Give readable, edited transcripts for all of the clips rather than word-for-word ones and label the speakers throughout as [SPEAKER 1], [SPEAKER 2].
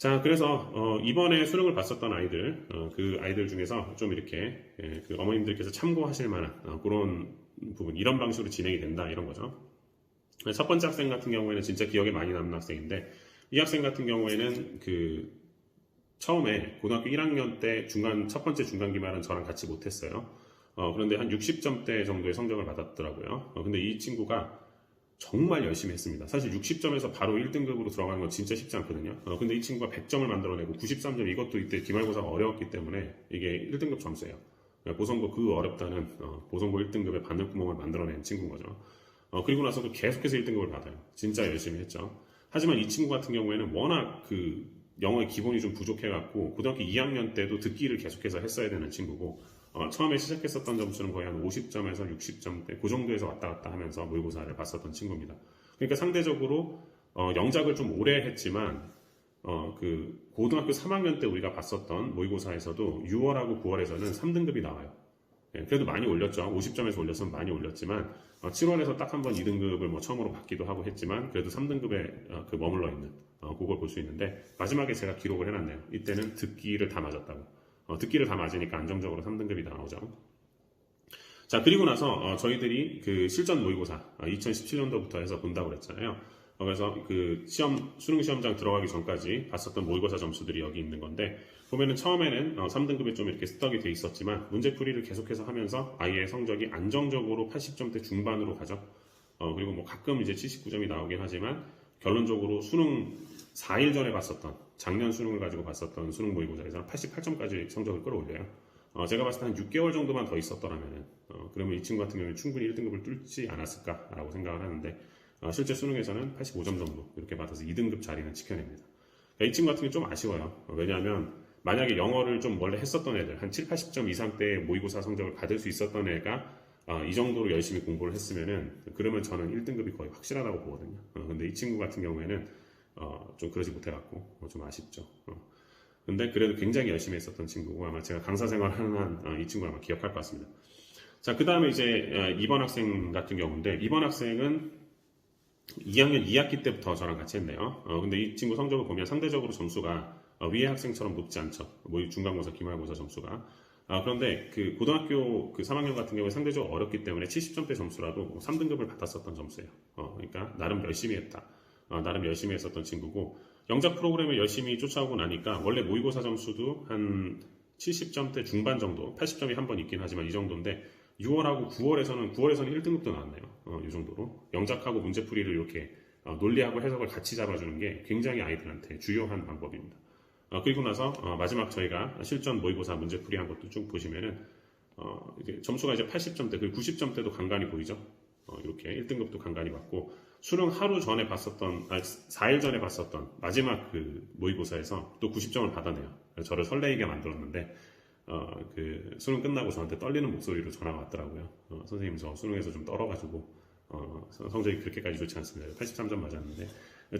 [SPEAKER 1] 자, 그래서 이번에 수능을 봤었던 아이들, 그 아이들 중에서 좀 이렇게 그 어머님들께서 참고하실 만한 그런 부분, 이런 방식으로 진행이 된다 이런 거죠. 첫 번째 학생 같은 경우에는 진짜 기억에 많이 남는 학생인데, 이 학생 같은 경우에는 그 처음에 고등학교 1학년 때 첫 번째 중간 기말은 저랑 같이 못했어요. 그런데 한 60점대 정도의 성적을 받았더라고요. 근데 이 친구가 정말 열심히 했습니다. 사실 60점에서 바로 1등급으로 들어가는 건 진짜 쉽지 않거든요. 근데 이 친구가 100점을 만들어내고 93점, 이것도 이때 기말고사가 어려웠기 때문에 이게 1등급 점수예요. 보성고 그 어렵다는 보성고 1등급의 바늘구멍을 만들어낸 친구인 거죠. 그리고 나서도 계속해서 1등급을 받아요. 진짜 열심히 했죠. 하지만 이 친구 같은 경우에는 워낙 그 영어의 기본이 좀 부족해갖고 고등학교 2학년 때도 듣기를 계속해서 했어야 되는 친구고, 처음에 시작했었던 점수는 거의 한 50점에서 60점대 그 정도에서 왔다 갔다 하면서 모의고사를 봤었던 친구입니다. 그러니까 상대적으로 영작을 좀 오래 했지만 그 고등학교 3학년 때 우리가 봤었던 모의고사에서도 6월하고 9월에서는 3등급이 나와요. 그래도 많이 올렸죠. 50점에서 올렸으면 많이 올렸지만 7월에서 딱 한 번 2등급을 뭐 처음으로 받기도 하고 했지만 그래도 3등급에 그 머물러 있는 그걸 볼 수 있는데, 마지막에 제가 기록을 해놨네요. 이때는 듣기를 다 맞았다고. 듣기를 다 맞으니까 안정적으로 3등급이 나오죠. 자, 그리고 나서 저희들이 그 실전 모의고사 2017년도부터 해서 본다고 그랬잖아요. 그래서 그 수능 시험장 들어가기 전까지 봤었던 모의고사 점수들이 여기 있는 건데, 보면은 처음에는 3등급에 좀 이렇게 스떡이 돼 있었지만 문제풀이를 계속해서 하면서 아이의 성적이 안정적으로 80점대 중반으로 가죠. 그리고 뭐 가끔 이제 79점이 나오긴 하지만 결론적으로 수능 4일 전에 봤었던, 작년 수능을 가지고 봤었던 수능 모의고사에서는 88점까지 성적을 끌어올려요. 제가 봤을 때 한 6개월 정도만 더 있었더라면은 그러면 이 친구 같은 경우는 충분히 1등급을 뚫지 않았을까라고 생각을 하는데, 실제 수능에서는 85점 정도 이렇게 받아서 2등급 자리는 지켜냅니다. 그러니까 이 친구 같은 경우 좀 아쉬워요. 왜냐하면 만약에 영어를 좀 원래 했었던 애들, 한 7, 80점 이상대 모의고사 성적을 받을 수 있었던 애가 이 정도로 열심히 공부를 했으면은, 그러면 저는 1등급이 거의 확실하다고 보거든요. 근데 이 친구 같은 경우에는 좀 그러지 못해갖고 좀 아쉽죠. 근데 그래도 굉장히 열심히 했었던 친구고, 아마 제가 강사 생활하는 한 이 친구 아마 기억할 것 같습니다. 자, 그 다음에 이제 2번 학생 같은 경우인데, 2번 학생은 2학년 2학기 때부터 저랑 같이 했네요. 근데 이 친구 성적을 보면 상대적으로 점수가 위의 학생처럼 높지 않죠. 뭐 중간고사, 기말고사 점수가. 그런데 그 고등학교 그 3학년 같은 경우에 상대적으로 어렵기 때문에 70점대 점수라도 3등급을 받았었던 점수예요. 그러니까 나름 열심히 했다. 나름 열심히 했었던 친구고, 영작 프로그램을 열심히 쫓아오고 나니까 원래 모의고사 점수도 한 70점대 중반 정도, 80점이 한 번 있긴 하지만 이 정도인데, 6월하고 9월에서는 1등급도 나왔네요. 이 정도로 영작하고 문제풀이를 이렇게 논리하고 해석을 같이 잡아주는 게 굉장히 아이들한테 주요한 방법입니다. 그리고 나서 마지막 저희가 실전 모의고사 문제풀이 한 것도 쭉 보시면은 이제 점수가 이제 80점대, 그리고 90점대도 간간히 보이죠. 이렇게 1등급도 간간히 받고, 수능 하루 전에 봤었던, 4일 전에 봤었던 마지막 그 모의고사에서 또 90점을 받아내요. 저를 설레이게 만들었는데, 그 수능 끝나고 저한테 떨리는 목소리로 전화가 왔더라고요. 선생님, 저 수능에서 좀 떨어가지고 성적이 그렇게까지 좋지 않습니다. 83점 맞았는데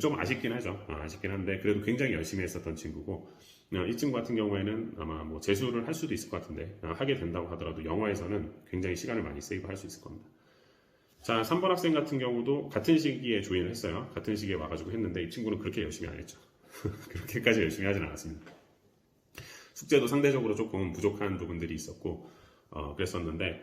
[SPEAKER 1] 좀 아쉽긴 하죠. 아쉽긴 한데 그래도 굉장히 열심히 했었던 친구고, 이 친구 같은 경우에는 아마 뭐 재수를 할 수도 있을 것 같은데, 하게 된다고 하더라도 영어에서는 굉장히 시간을 많이 세이브할 수 있을 겁니다. 자, 3번 학생 같은 경우도 같은 시기에 조인을 했어요. 같은 시기에 와가지고 했는데 이 친구는 그렇게 열심히 안 했죠. 그렇게까지 열심히 하진 않았습니다. 숙제도 상대적으로 조금 부족한 부분들이 있었고 그랬었는데,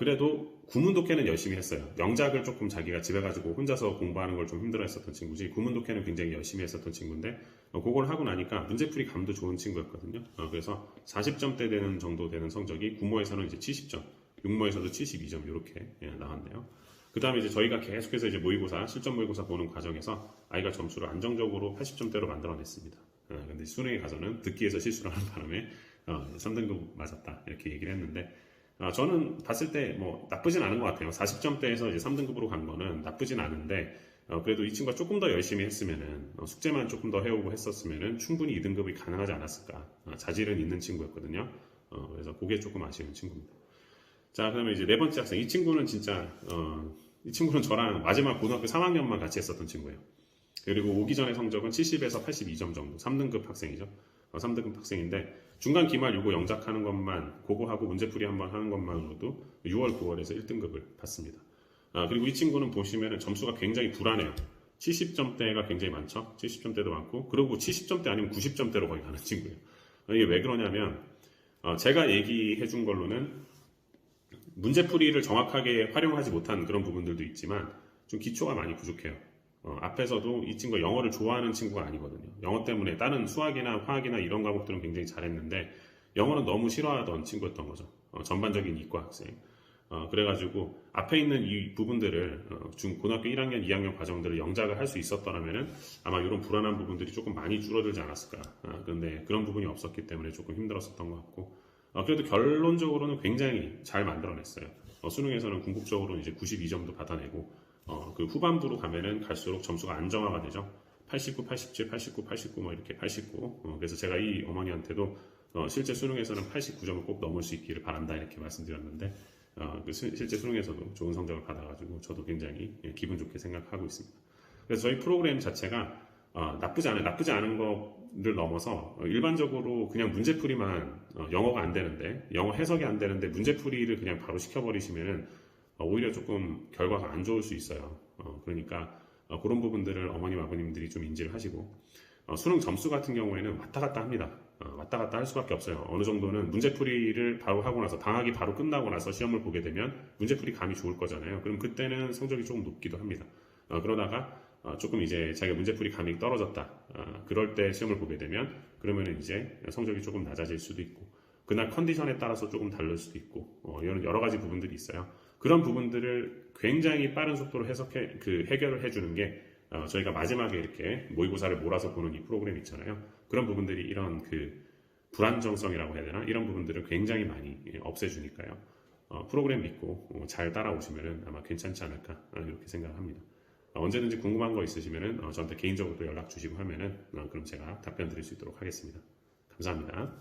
[SPEAKER 1] 그래도 구문독해는 열심히 했어요. 영작을 조금 자기가 집에 가지고 혼자서 공부하는 걸 좀 힘들어 했었던 친구지, 구문독해는 굉장히 열심히 했었던 친구인데, 그걸 하고 나니까 문제풀이 감도 좋은 친구였거든요. 그래서 40점대 되는 정도 되는 성적이 구모에서는 이제 70점, 육모에서도 72점 이렇게 나왔네요. 그 다음에 이제 저희가 계속해서 이제 모의고사, 실전 모의고사 보는 과정에서 아이가 점수를 안정적으로 80점대로 만들어냈습니다. 근데 수능에 가서는 듣기에서 실수를 하는 바람에 3등급 맞았다 이렇게 얘기를 했는데, 저는 봤을 때 뭐 나쁘진 않은 것 같아요. 40점대에서 이제 3등급으로 간 거는 나쁘진 않은데, 그래도 이 친구가 조금 더 열심히 했으면은, 숙제만 조금 더 해오고 했었으면은 충분히 2등급이 가능하지 않았을까. 자질은 있는 친구였거든요. 그래서 그게 조금 아쉬운 친구입니다. 자, 그러면 이제 네 번째 학생. 이 친구는 진짜 이 친구는 저랑 마지막 고등학교 3학년만 같이 했었던 친구예요. 그리고 오기 전에 성적은 70에서 82점 정도, 3등급 학생이죠. 3등급 학생인데, 중간 기말 요거 영작하는 것만, 그거 하고 문제풀이 한번 하는 것만으로도 6월, 9월에서 1등급을 받습니다. 그리고 이 친구는 보시면 점수가 굉장히 불안해요. 70점대가 굉장히 많죠. 70점대도 많고, 그리고 70점대 아니면 90점대로 거의 가는 친구예요. 이게 왜 그러냐면, 제가 얘기해 준 걸로는 문제풀이를 정확하게 활용하지 못한 그런 부분들도 있지만, 좀 기초가 많이 부족해요. 앞에서도 이 친구가 영어를 좋아하는 친구가 아니거든요. 영어 때문에 다른 수학이나 화학이나 이런 과목들은 굉장히 잘했는데, 영어는 너무 싫어하던 친구였던 거죠. 전반적인 이과 학생. 그래가지고 앞에 있는 이 부분들을 고등학교 1학년, 2학년 과정들을 영작을 할 수 있었더라면은 아마 이런 불안한 부분들이 조금 많이 줄어들지 않았을까. 그런데 그런 부분이 없었기 때문에 조금 힘들었었던 것 같고, 그래도 결론적으로는 굉장히 잘 만들어냈어요. 수능에서는 궁극적으로 이제 92점도 받아내고, 그 후반부로 가면은 갈수록 점수가 안정화가 되죠. 89, 87, 89, 89, 뭐 이렇게 89. 그래서 제가 이 어머니한테도 실제 수능에서는 89점을 꼭 넘을 수 있기를 바란다 이렇게 말씀드렸는데, 실제 수능에서도 좋은 성적을 받아가지고 저도 굉장히 기분 좋게 생각하고 있습니다. 그래서 저희 프로그램 자체가 나쁘지 않은 거를 넘어서 일반적으로 그냥 문제풀이만 영어가 안 되는데, 영어 해석이 안 되는데 문제풀이를 그냥 바로 시켜버리시면은 오히려 조금 결과가 안 좋을 수 있어요. 그러니까 그런 부분들을 어머님 아버님들이 좀 인지를 하시고, 수능 점수 같은 경우에는 왔다 갔다 합니다. 왔다 갔다 할 수밖에 없어요. 어느 정도는 문제풀이를 바로 하고 나서, 방학이 바로 끝나고 나서 시험을 보게 되면 문제풀이 감이 좋을 거잖아요. 그럼 그때는 성적이 조금 높기도 합니다. 그러다가 조금 이제 자기가 문제풀이 감이 떨어졌다. 그럴 때 시험을 보게 되면 그러면 이제 성적이 조금 낮아질 수도 있고, 그날 컨디션에 따라서 조금 다를 수도 있고, 이런 여러 가지 부분들이 있어요. 그런 부분들을 굉장히 빠른 속도로 해결을 해주는 게 저희가 마지막에 이렇게 모의고사를 몰아서 보는 이 프로그램 있잖아요. 그런 부분들이 이런 불안정성이라고 해야 되나? 이런 부분들을 굉장히 많이 없애주니까요. 프로그램 믿고 잘 따라오시면 아마 괜찮지 않을까 이렇게 생각합니다. 언제든지 궁금한 거 있으시면 저한테 개인적으로 연락 주시고 하면은 그럼 제가 답변 드릴 수 있도록 하겠습니다. 감사합니다.